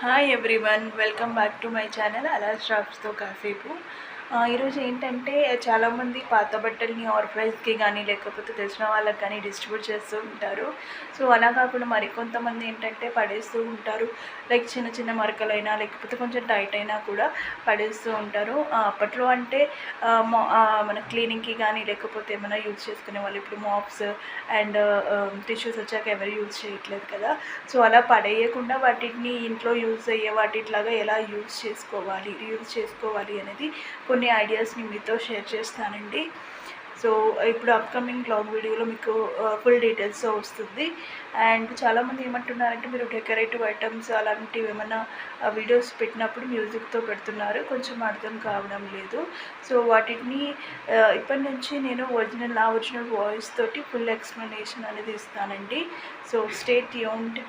Hi everyone, welcome back to my channel అలా షాప్స్తో కాసేపు. ఈరోజు ఏంటంటే చాలామంది పాత బట్టల్ని ఆర్ఫనైజ్కి కానీ లేకపోతే తెలిసిన వాళ్ళకి కానీ డిస్ట్రిబ్యూట్ చేస్తూ ఉంటారు. సో అలా కాకుండా మరికొంతమంది ఏంటంటే పడేస్తూ ఉంటారు. లైక్ చిన్న చిన్న మరకలైనా లేకపోతే కొంచెం టైట్ అయినా కూడా పడేస్తూ ఉంటారు. అప్పట్లో అంటే మన క్లీనింగ్కి కానీ లేకపోతే ఏమైనా యూజ్ చేసుకునే వాళ్ళు. ఇప్పుడు మాప్స్ అండ్ టిష్యూస్ వచ్చాక ఎవరు యూజ్ చేయట్లేదు కదా. సో అలా పడేయకుండా వాటిని ఇంట్లో యూజ్ అయ్యే వాటిలాగా ఎలా యూజ్ చేసుకోవాలి అనేది కొన్ని ఐడియాస్ని మీతో షేర్ చేస్తానండి. సో ఇప్పుడు అప్కమింగ్ బ్లాగ్ వీడియోలో మీకు ఫుల్ డీటెయిల్స్తో వస్తుంది. అండ్ చాలామంది ఏమంటున్నారంటే మీరు డెకరేటివ్ ఐటమ్స్ అలాంటివి ఏమైనా వీడియోస్ పెట్టినప్పుడు మ్యూజిక్తో పెడుతున్నారు, కొంచెం అర్థం కావడం లేదు. సో వాటిని ఇప్పటి నుంచి నేను నా ఒరిజినల్ వాయిస్ తోటి ఫుల్ ఎక్స్ప్లెనేషన్ అనేది ఇస్తానండి. So stay tuned.